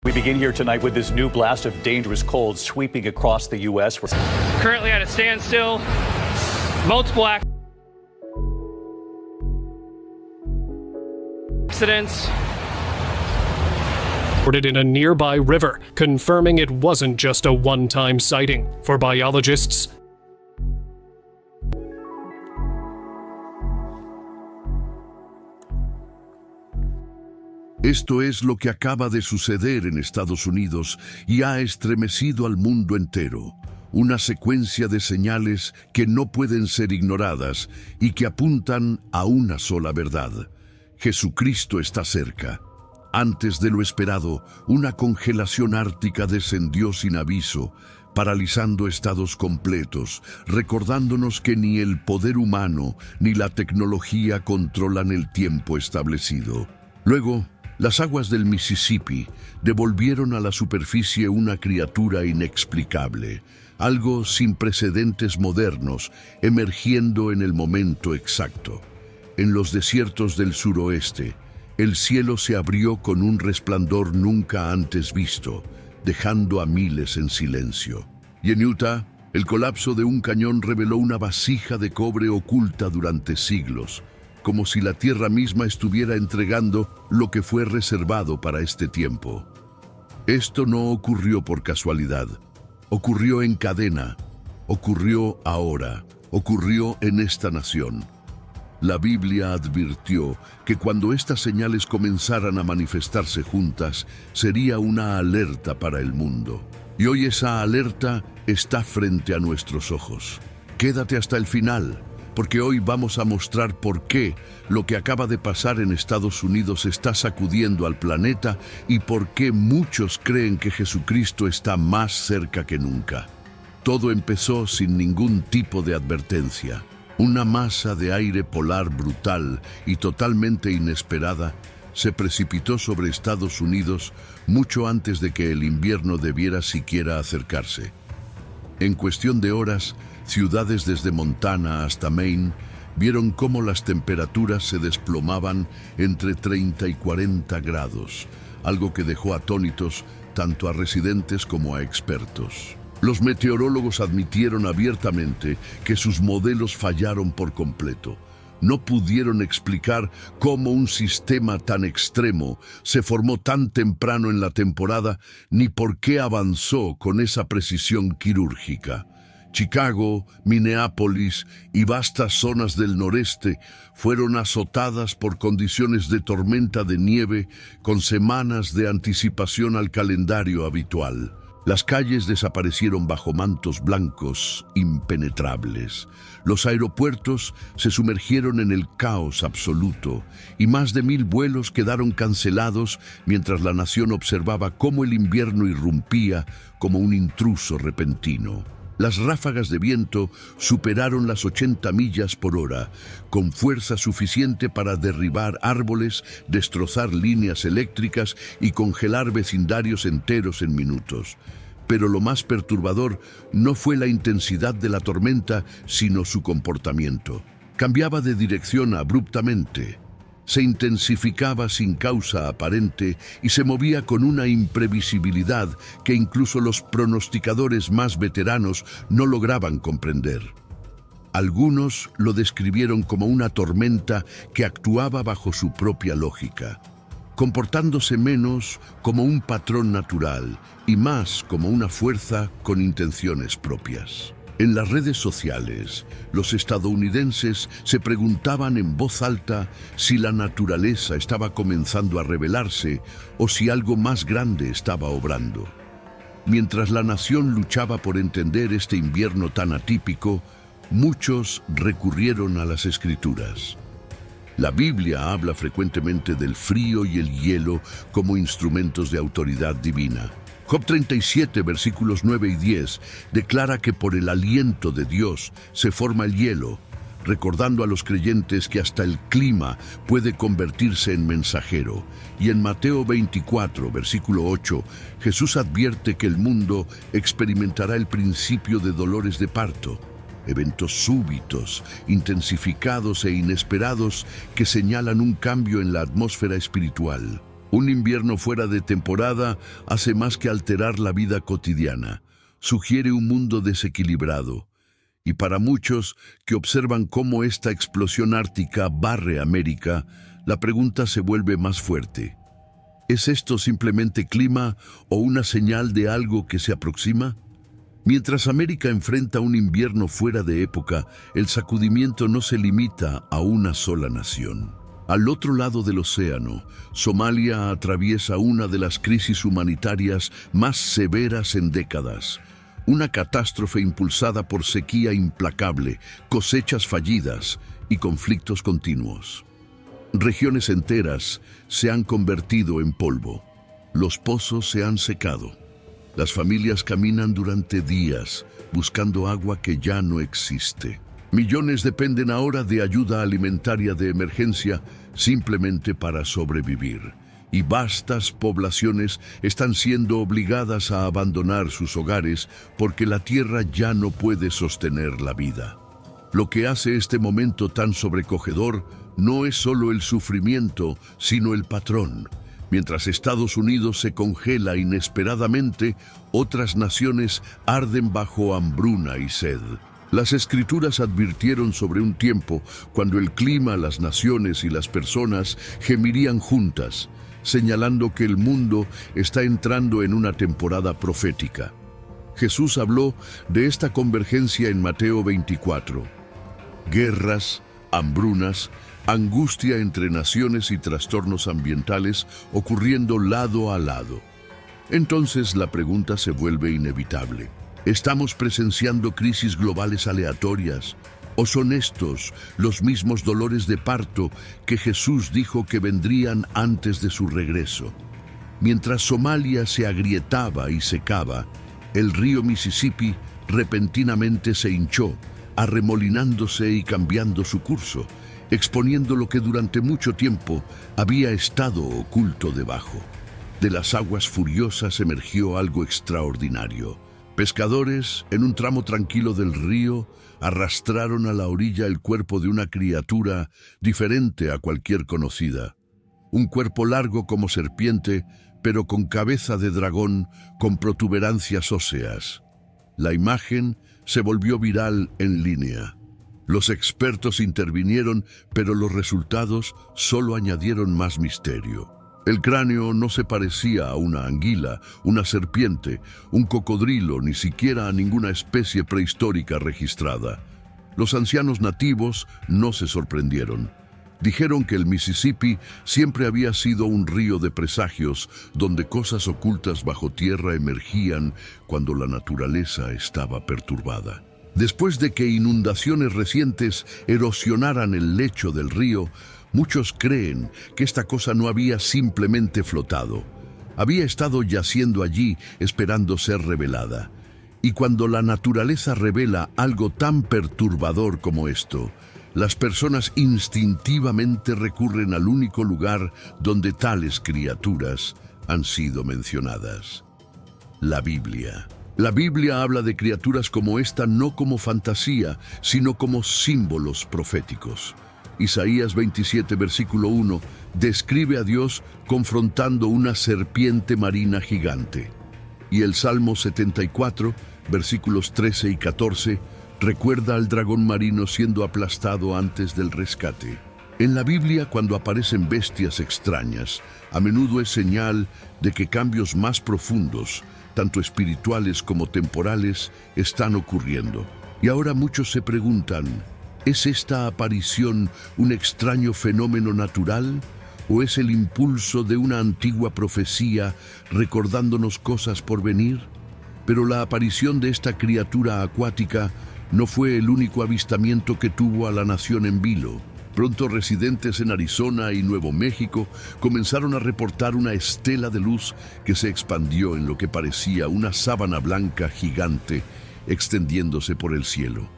We begin here tonight with this new blast of dangerous cold sweeping across the U.S. Currently at a standstill, multiple accidents. Reported in a nearby river, confirming it wasn't just a one-time sighting. For biologists, Esto es lo que acaba de suceder en Estados Unidos y ha estremecido al mundo entero. Una secuencia de señales que no pueden ser ignoradas y que apuntan a una sola verdad. Jesucristo está cerca. Antes de lo esperado, una congelación ártica descendió sin aviso, paralizando estados completos, recordándonos que ni el poder humano ni la tecnología controlan el tiempo establecido. Luego, las aguas del Mississippi devolvieron a la superficie una criatura inexplicable, algo sin precedentes modernos, emergiendo en el momento exacto. En los desiertos del suroeste, el cielo se abrió con un resplandor nunca antes visto, dejando a miles en silencio. Y en Utah, el colapso de un cañón reveló una vasija de cobre oculta durante siglos, como si la tierra misma estuviera entregando lo que fue reservado para este tiempo. Esto no ocurrió por casualidad, ocurrió en cadena, ocurrió ahora, ocurrió en esta nación. La Biblia advirtió que cuando estas señales comenzaran a manifestarse juntas, sería una alerta para el mundo. Y hoy esa alerta está frente a nuestros ojos. Quédate hasta el final, porque hoy vamos a mostrar por qué lo que acaba de pasar en Estados Unidos está sacudiendo al planeta y por qué muchos creen que Jesucristo está más cerca que nunca. Todo empezó sin ningún tipo de advertencia. Una masa de aire polar brutal y totalmente inesperada se precipitó sobre Estados Unidos mucho antes de que el invierno debiera siquiera acercarse. En cuestión de horas, ciudades desde Montana hasta Maine vieron cómo las temperaturas se desplomaban entre 30 y 40 grados, algo que dejó atónitos tanto a residentes como a expertos. Los meteorólogos admitieron abiertamente que sus modelos fallaron por completo. No pudieron explicar cómo un sistema tan extremo se formó tan temprano en la temporada, ni por qué avanzó con esa precisión quirúrgica. Chicago, Minneapolis y vastas zonas del noreste fueron azotadas por condiciones de tormenta de nieve con semanas de anticipación al calendario habitual. Las calles desaparecieron bajo mantos blancos impenetrables. Los aeropuertos se sumergieron en el caos absoluto y más de 1000 vuelos quedaron cancelados mientras la nación observaba cómo el invierno irrumpía como un intruso repentino. Las ráfagas de viento superaron las 80 millas por hora, con fuerza suficiente para derribar árboles, destrozar líneas eléctricas y congelar vecindarios enteros en minutos. Pero lo más perturbador no fue la intensidad de la tormenta, sino su comportamiento. Cambiaba de dirección abruptamente. Se intensificaba sin causa aparente y se movía con una imprevisibilidad que incluso los pronosticadores más veteranos no lograban comprender. Algunos lo describieron como una tormenta que actuaba bajo su propia lógica, comportándose menos como un patrón natural y más como una fuerza con intenciones propias. En las redes sociales, los estadounidenses se preguntaban en voz alta si la naturaleza estaba comenzando a rebelarse o si algo más grande estaba obrando. Mientras la nación luchaba por entender este invierno tan atípico, muchos recurrieron a las Escrituras. La Biblia habla frecuentemente del frío y el hielo como instrumentos de autoridad divina. Job 37, versículos 9 y 10, declara que por el aliento de Dios se forma el hielo, recordando a los creyentes que hasta el clima puede convertirse en mensajero. Y en Mateo 24, versículo 8, Jesús advierte que el mundo experimentará el principio de dolores de parto, eventos súbitos, intensificados e inesperados que señalan un cambio en la atmósfera espiritual. Un invierno fuera de temporada hace más que alterar la vida cotidiana. Sugiere un mundo desequilibrado. Y para muchos que observan cómo esta explosión ártica barre América, la pregunta se vuelve más fuerte. ¿Es esto simplemente clima o una señal de algo que se aproxima? Mientras América enfrenta un invierno fuera de época, el sacudimiento no se limita a una sola nación. Al otro lado del océano, Somalia atraviesa una de las crisis humanitarias más severas en décadas. Una catástrofe impulsada por sequía implacable, cosechas fallidas y conflictos continuos. Regiones enteras se han convertido en polvo. Los pozos se han secado. Las familias caminan durante días buscando agua que ya no existe. Millones dependen ahora de ayuda alimentaria de emergencia simplemente para sobrevivir. Y vastas poblaciones están siendo obligadas a abandonar sus hogares porque la tierra ya no puede sostener la vida. Lo que hace este momento tan sobrecogedor no es solo el sufrimiento, sino el patrón. Mientras Estados Unidos se congela inesperadamente, otras naciones arden bajo hambruna y sed. Las Escrituras advirtieron sobre un tiempo cuando el clima, las naciones y las personas gemirían juntas, señalando que el mundo está entrando en una temporada profética. Jesús habló de esta convergencia en Mateo 24. Guerras, hambrunas, angustia entre naciones y trastornos ambientales ocurriendo lado a lado. Entonces la pregunta se vuelve inevitable. ¿Estamos presenciando crisis globales aleatorias? ¿O son estos los mismos dolores de parto que Jesús dijo que vendrían antes de su regreso? Mientras Somalia se agrietaba y secaba, el río Mississippi repentinamente se hinchó, arremolinándose y cambiando su curso, exponiendo lo que durante mucho tiempo había estado oculto debajo. De las aguas furiosas emergió algo extraordinario. Pescadores, en un tramo tranquilo del río, arrastraron a la orilla el cuerpo de una criatura diferente a cualquier conocida. Un cuerpo largo como serpiente, pero con cabeza de dragón, con protuberancias óseas. La imagen se volvió viral en línea. Los expertos intervinieron, pero los resultados solo añadieron más misterio. El cráneo no se parecía a una anguila, una serpiente, un cocodrilo, ni siquiera a ninguna especie prehistórica registrada. Los ancianos nativos no se sorprendieron. Dijeron que el Mississippi siempre había sido un río de presagios, donde cosas ocultas bajo tierra emergían cuando la naturaleza estaba perturbada. Después de que inundaciones recientes erosionaran el lecho del río, muchos creen que esta cosa no había simplemente flotado. Había estado yaciendo allí esperando ser revelada. Y cuando la naturaleza revela algo tan perturbador como esto, las personas instintivamente recurren al único lugar donde tales criaturas han sido mencionadas: la Biblia. La Biblia habla de criaturas como esta no como fantasía, sino como símbolos proféticos. Isaías 27, versículo 1, describe a Dios confrontando una serpiente marina gigante. Y el Salmo 74, versículos 13 y 14, recuerda al dragón marino siendo aplastado antes del rescate. En la Biblia, cuando aparecen bestias extrañas, a menudo es señal de que cambios más profundos, tanto espirituales como temporales, están ocurriendo. Y ahora muchos se preguntan, ¿es esta aparición un extraño fenómeno natural? ¿O es el impulso de una antigua profecía recordándonos cosas por venir? Pero la aparición de esta criatura acuática no fue el único avistamiento que tuvo a la nación en vilo. Pronto residentes en Arizona y Nuevo México comenzaron a reportar una estela de luz que se expandió en lo que parecía una sábana blanca gigante extendiéndose por el cielo.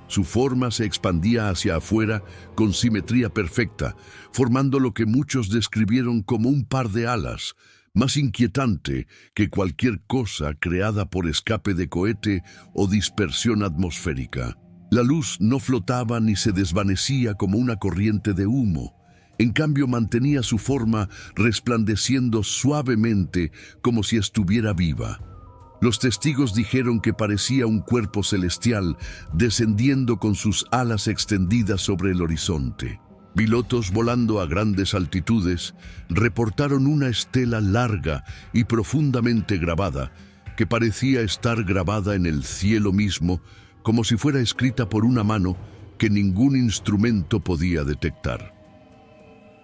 Su forma se expandía hacia afuera con simetría perfecta, formando lo que muchos describieron como un par de alas, más inquietante que cualquier cosa creada por escape de cohete o dispersión atmosférica. La luz no flotaba ni se desvanecía como una corriente de humo. En cambio, mantenía su forma resplandeciendo suavemente como si estuviera viva. Los testigos dijeron que parecía un cuerpo celestial descendiendo con sus alas extendidas sobre el horizonte. Pilotos volando a grandes altitudes reportaron una estela larga y profundamente grabada que parecía estar grabada en el cielo mismo, como si fuera escrita por una mano que ningún instrumento podía detectar.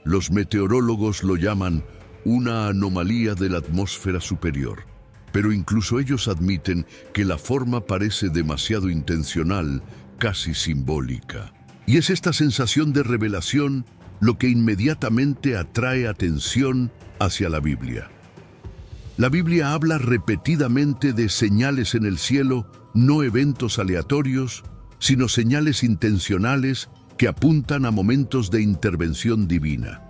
Los meteorólogos lo llaman una anomalía de la atmósfera superior, pero incluso ellos admiten que la forma parece demasiado intencional, casi simbólica. Y es esta sensación de revelación lo que inmediatamente atrae atención hacia la Biblia. La Biblia habla repetidamente de señales en el cielo, no eventos aleatorios, sino señales intencionales que apuntan a momentos de intervención divina.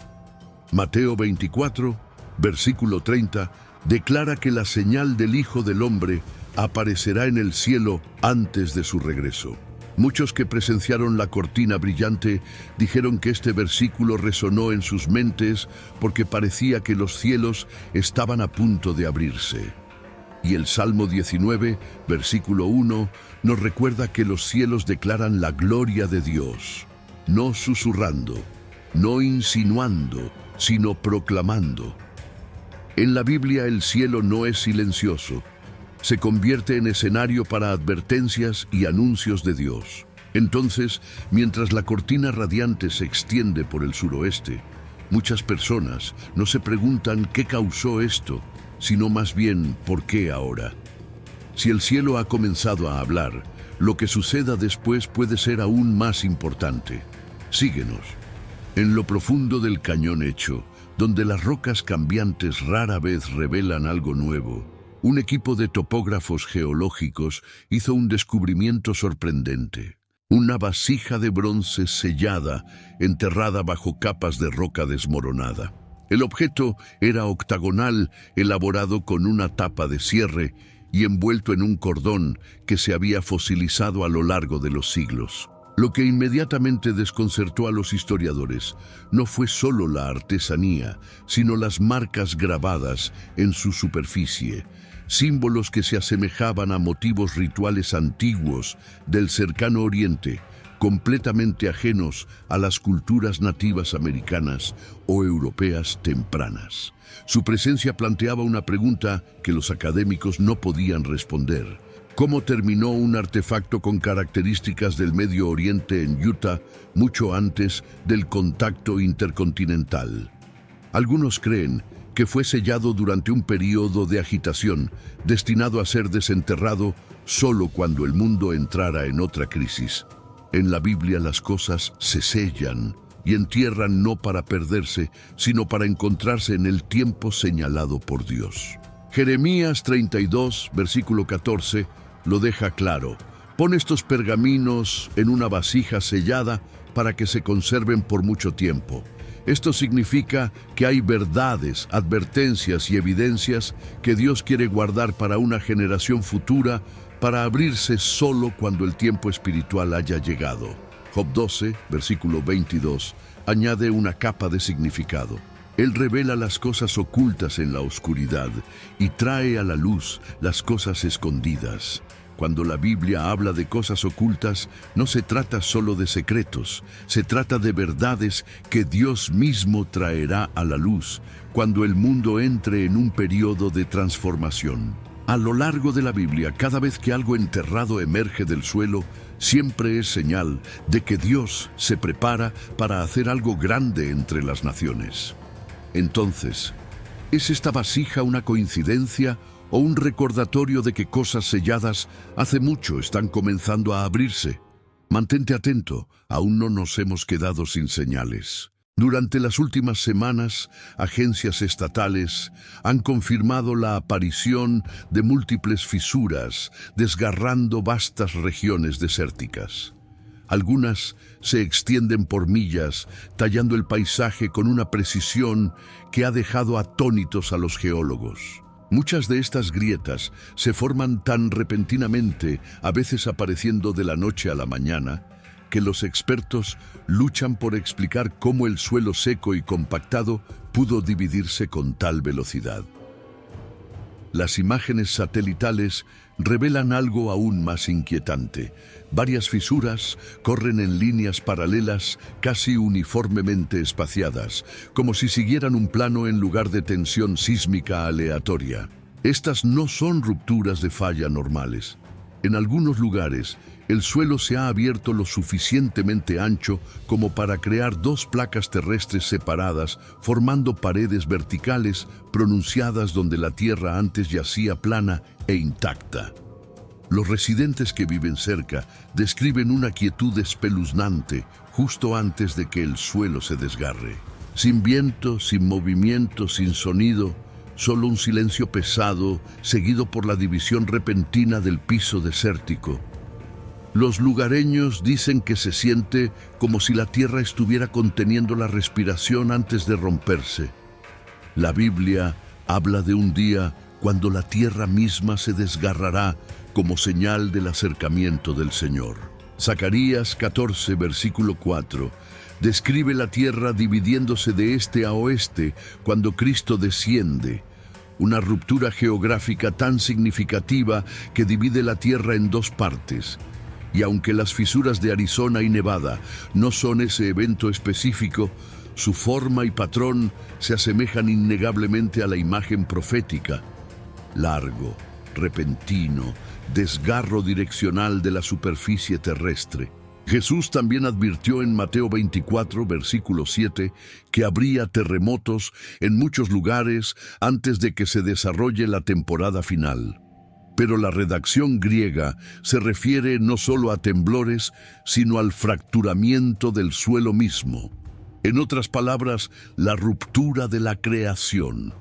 Mateo 24, versículo 30, declara que la señal del Hijo del Hombre aparecerá en el cielo antes de su regreso. Muchos que presenciaron la cortina brillante dijeron que este versículo resonó en sus mentes porque parecía que los cielos estaban a punto de abrirse. Y el Salmo 19, versículo 1, nos recuerda que los cielos declaran la gloria de Dios, no susurrando, no insinuando, sino proclamando. En la Biblia el cielo no es silencioso, se convierte en escenario para advertencias y anuncios de Dios. Entonces, mientras la cortina radiante se extiende por el suroeste, muchas personas no se preguntan qué causó esto, sino más bien por qué ahora. Si el cielo ha comenzado a hablar, lo que suceda después puede ser aún más importante. Síguenos. En lo profundo del cañón hecho, donde las rocas cambiantes rara vez revelan algo nuevo, un equipo de topógrafos geológicos hizo un descubrimiento sorprendente. Una vasija de bronce sellada, enterrada bajo capas de roca desmoronada. El objeto era octagonal, elaborado con una tapa de cierre y envuelto en un cordón que se había fosilizado a lo largo de los siglos. Lo que inmediatamente desconcertó a los historiadores no fue solo la artesanía, sino las marcas grabadas en su superficie, símbolos que se asemejaban a motivos rituales antiguos del cercano Oriente, completamente ajenos a las culturas nativas americanas o europeas tempranas. Su presencia planteaba una pregunta que los académicos no podían responder. ¿Cómo terminó un artefacto con características del Medio Oriente en Utah mucho antes del contacto intercontinental? Algunos creen que fue sellado durante un período de agitación, destinado a ser desenterrado solo cuando el mundo entrara en otra crisis. En la Biblia las cosas se sellan y entierran no para perderse, sino para encontrarse en el tiempo señalado por Dios. Jeremías 32, versículo 14, lo deja claro. Pon estos pergaminos en una vasija sellada para que se conserven por mucho tiempo. Esto significa que hay verdades, advertencias y evidencias que Dios quiere guardar para una generación futura, para abrirse solo cuando el tiempo espiritual haya llegado. Job 12, versículo 22, añade una capa de significado. Él revela las cosas ocultas en la oscuridad y trae a la luz las cosas escondidas. Cuando la Biblia habla de cosas ocultas, no se trata solo de secretos, se trata de verdades que Dios mismo traerá a la luz cuando el mundo entre en un periodo de transformación. A lo largo de la Biblia, cada vez que algo enterrado emerge del suelo, siempre es señal de que Dios se prepara para hacer algo grande entre las naciones. Entonces, ¿es esta vasija una coincidencia o un recordatorio de que cosas selladas hace mucho están comenzando a abrirse? Mantente atento, aún no nos hemos quedado sin señales. Durante las últimas semanas, agencias estatales han confirmado la aparición de múltiples fisuras, desgarrando vastas regiones desérticas. Algunas se extienden por millas, tallando el paisaje con una precisión que ha dejado atónitos a los geólogos. Muchas de estas grietas se forman tan repentinamente, a veces apareciendo de la noche a la mañana, que los expertos luchan por explicar cómo el suelo seco y compactado pudo dividirse con tal velocidad. Las imágenes satelitales revelan algo aún más inquietante. Varias fisuras corren en líneas paralelas casi uniformemente espaciadas, como si siguieran un plano en lugar de tensión sísmica aleatoria. Estas no son rupturas de falla normales. En algunos lugares, el suelo se ha abierto lo suficientemente ancho como para crear dos placas terrestres separadas, formando paredes verticales pronunciadas donde la tierra antes yacía plana e intacta. Los residentes que viven cerca describen una quietud espeluznante justo antes de que el suelo se desgarre. Sin viento, sin movimiento, sin sonido, solo un silencio pesado seguido por la división repentina del piso desértico. Los lugareños dicen que se siente como si la tierra estuviera conteniendo la respiración antes de romperse. La Biblia habla de un día cuando la tierra misma se desgarrará como señal del acercamiento del Señor. Zacarías 14, versículo 4, describe la tierra dividiéndose de este a oeste cuando Cristo desciende, una ruptura geográfica tan significativa que divide la tierra en dos partes. Y aunque las fisuras de Arizona y Nevada no son ese evento específico, su forma y patrón se asemejan innegablemente a la imagen profética. Largo, repentino, desgarro direccional de la superficie terrestre. Jesús también advirtió en Mateo 24, versículo 7, que habría terremotos en muchos lugares antes de que se desarrolle la temporada final. Pero la redacción griega se refiere no solo a temblores, sino al fracturamiento del suelo mismo. En otras palabras, la ruptura de la creación.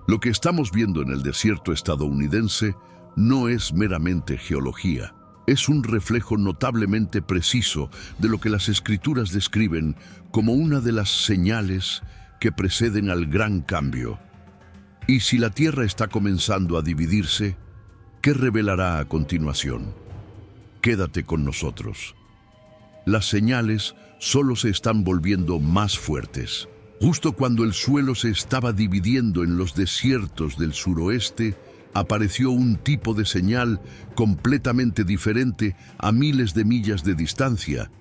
Lo que estamos viendo en el desierto estadounidense no es meramente geología. Es un reflejo notablemente preciso de lo que las Escrituras describen como una de las señales que preceden al gran cambio. Y si la tierra está comenzando a dividirse, ¿qué revelará a continuación? Quédate con nosotros. Las señales solo se están volviendo más fuertes. Justo cuando el suelo se estaba dividiendo en los desiertos del suroeste, apareció un tipo de señal completamente diferente a miles de millas de distancia,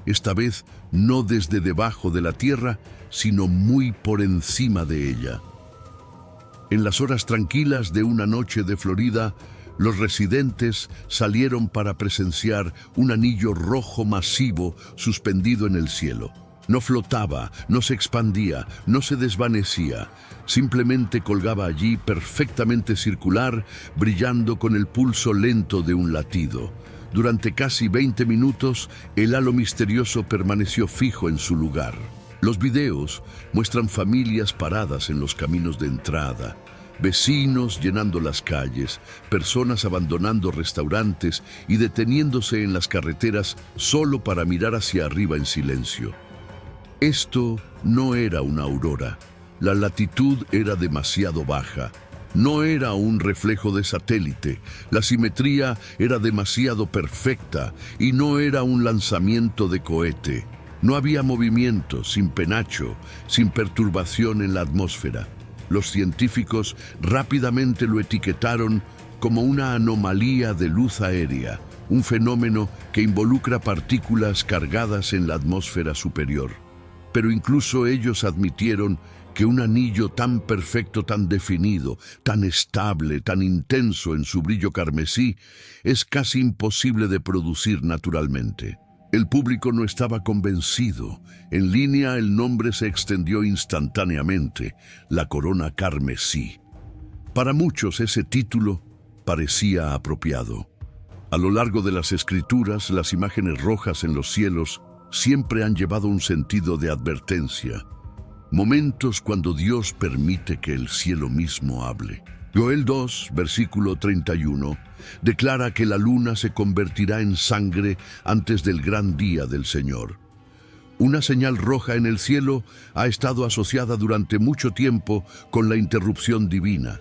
esta vez no desde debajo de la tierra, sino muy por encima de ella. En las horas tranquilas de una noche de Florida, los residentes salieron para presenciar un anillo rojo masivo suspendido en el cielo. No flotaba, no se expandía, no se desvanecía, simplemente colgaba allí perfectamente circular, brillando con el pulso lento de un latido. Durante casi 20 minutos, el halo misterioso permaneció fijo en su lugar. Los videos muestran familias paradas en los caminos de entrada, vecinos llenando las calles, personas abandonando restaurantes y deteniéndose en las carreteras solo para mirar hacia arriba en silencio. Esto no era una aurora. La latitud era demasiado baja. No era un reflejo de satélite. La simetría era demasiado perfecta y no era un lanzamiento de cohete. No había movimiento, sin penacho, sin perturbación en la atmósfera. Los científicos rápidamente lo etiquetaron como una anomalía de luz aérea, un fenómeno que involucra partículas cargadas en la atmósfera superior. Pero incluso ellos admitieron que un anillo tan perfecto, tan definido, tan estable, tan intenso en su brillo carmesí, es casi imposible de producir naturalmente. El público no estaba convencido. En línea el nombre se extendió instantáneamente, la corona carmesí. Para muchos ese título parecía apropiado. A lo largo de las Escrituras, las imágenes rojas en los cielos siempre han llevado un sentido de advertencia. Momentos cuando Dios permite que el cielo mismo hable. Joel 2, versículo 31, declara que la luna se convertirá en sangre antes del gran día del Señor. Una señal roja en el cielo ha estado asociada durante mucho tiempo con la interrupción divina,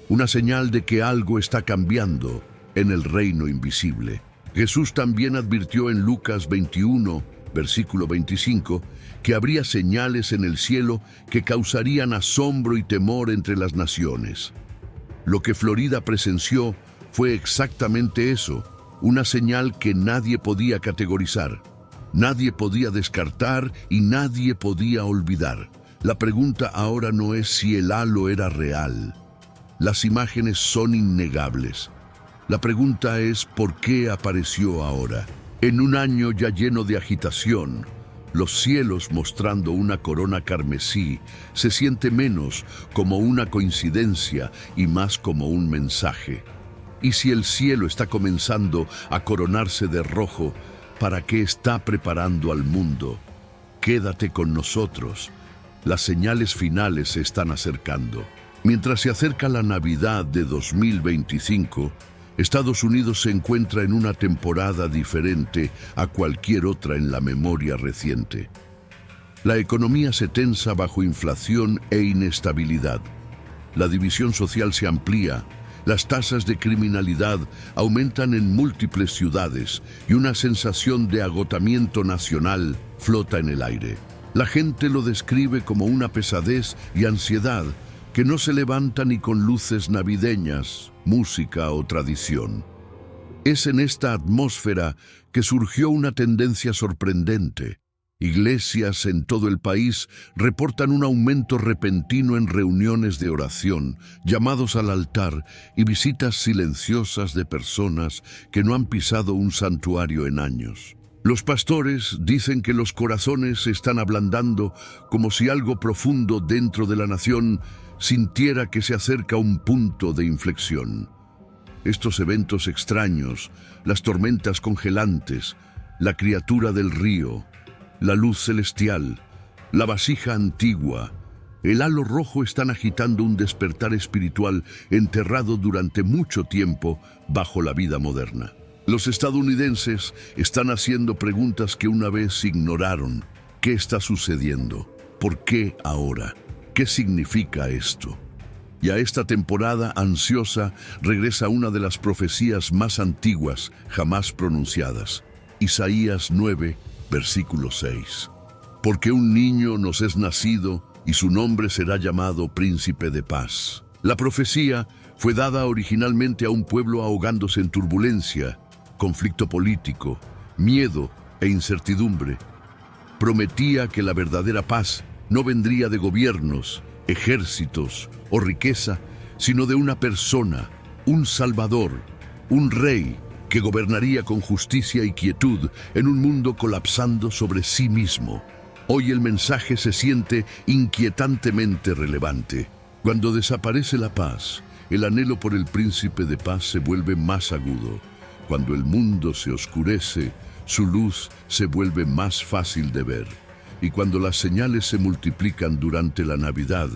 una señal de que algo está cambiando en el reino invisible. Jesús también advirtió en Lucas 21, versículo 25, que habría señales en el cielo que causarían asombro y temor entre las naciones. Lo que Florida presenció fue exactamente eso, una señal que nadie podía categorizar, nadie podía descartar y nadie podía olvidar. La pregunta ahora no es si el halo era real. Las imágenes son innegables. La pregunta es ¿por qué apareció ahora? En un año ya lleno de agitación, los cielos mostrando una corona carmesí se siente menos como una coincidencia y más como un mensaje. Y si el cielo está comenzando a coronarse de rojo, ¿para qué está preparando al mundo? Quédate con nosotros. Las señales finales se están acercando. Mientras se acerca la Navidad de 2025, Estados Unidos se encuentra en una temporada diferente a cualquier otra en la memoria reciente. La economía se tensa bajo inflación e inestabilidad. La división social se amplía, las tasas de criminalidad aumentan en múltiples ciudades y una sensación de agotamiento nacional flota en el aire. La gente lo describe como una pesadez y ansiedad que no se levanta ni con luces navideñas, música o tradición. Es en esta atmósfera que surgió una tendencia sorprendente. Iglesias en todo el país reportan un aumento repentino en reuniones de oración, llamados al altar y visitas silenciosas de personas que no han pisado un santuario en años. Los pastores dicen que los corazones se están ablandando como si algo profundo dentro de la nación sintiera que se acerca un punto de inflexión. Estos eventos extraños, las tormentas congelantes, la criatura del río, la luz celestial, la vasija antigua, el halo rojo están agitando un despertar espiritual enterrado durante mucho tiempo bajo la vida moderna. Los estadounidenses están haciendo preguntas que una vez ignoraron. ¿Qué está sucediendo? ¿Por qué ahora? ¿Qué significa esto? Y a esta temporada ansiosa regresa una de las profecías más antiguas jamás pronunciadas. Isaías 9, versículo 6. Porque un niño nos es nacido y su nombre será llamado Príncipe de Paz. La profecía fue dada originalmente a un pueblo ahogándose en turbulencia, conflicto político, miedo e incertidumbre. Prometía que la verdadera paz no vendría de gobiernos, ejércitos o riqueza, sino de una persona, un salvador, un rey que gobernaría con justicia y quietud en un mundo colapsando sobre sí mismo. Hoy el mensaje se siente inquietantemente relevante. Cuando desaparece la paz, el anhelo por el príncipe de paz se vuelve más agudo. Cuando el mundo se oscurece, su luz se vuelve más fácil de ver. Y cuando las señales se multiplican durante la Navidad,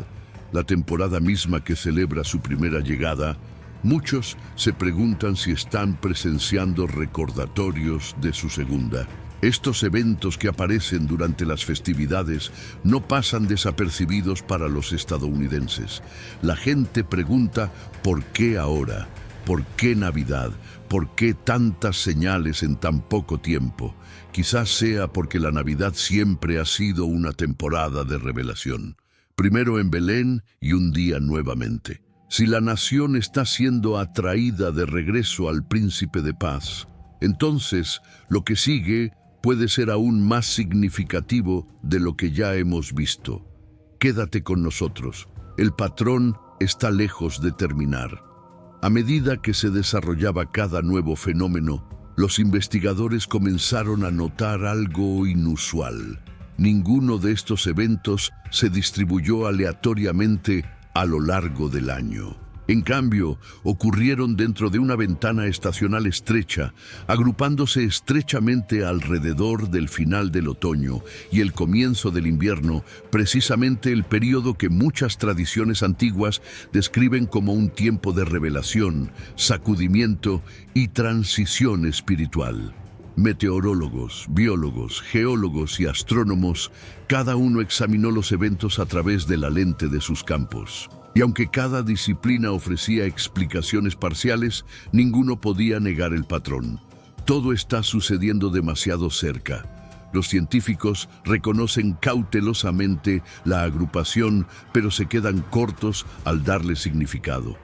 la temporada misma que celebra su primera llegada, muchos se preguntan si están presenciando recordatorios de su segunda. Estos eventos que aparecen durante las festividades no pasan desapercibidos para los estadounidenses. La gente pregunta ¿por qué ahora? ¿Por qué Navidad? ¿Por qué tantas señales en tan poco tiempo? Quizás sea porque la Navidad siempre ha sido una temporada de revelación. Primero en Belén y un día nuevamente. Si la nación está siendo atraída de regreso al Príncipe de Paz, entonces lo que sigue puede ser aún más significativo de lo que ya hemos visto. Quédate con nosotros. El patrón está lejos de terminar. A medida que se desarrollaba cada nuevo fenómeno, los investigadores comenzaron a notar algo inusual. Ninguno de estos eventos se distribuyó aleatoriamente a lo largo del año. En cambio, ocurrieron dentro de una ventana estacional estrecha, agrupándose estrechamente alrededor del final del otoño y el comienzo del invierno, precisamente el período que muchas tradiciones antiguas describen como un tiempo de revelación, sacudimiento y transición espiritual. Meteorólogos, biólogos, geólogos y astrónomos, cada uno examinó los eventos a través de la lente de sus campos. Y aunque cada disciplina ofrecía explicaciones parciales, ninguno podía negar el patrón. Todo está sucediendo demasiado cerca. Los científicos reconocen cautelosamente la agrupación, pero se quedan cortos al darle significado.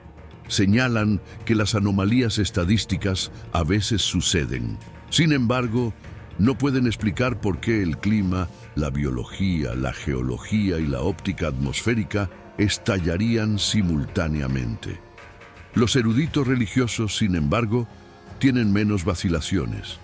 Señalan que las anomalías estadísticas a veces suceden. Sin embargo, no pueden explicar por qué el clima, la biología, la geología y la óptica atmosférica estallarían simultáneamente. Los eruditos religiosos, sin embargo, tienen menos vacilaciones.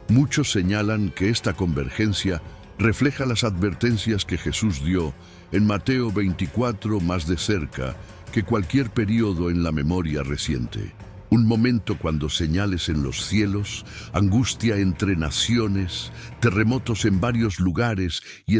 Muchos señalan que esta convergencia refleja las advertencias que Jesús dio en Mateo 24 más de cerca que cualquier periodo en la memoria reciente. Un momento cuando señales en los cielos, angustia entre naciones, terremotos en varios lugares y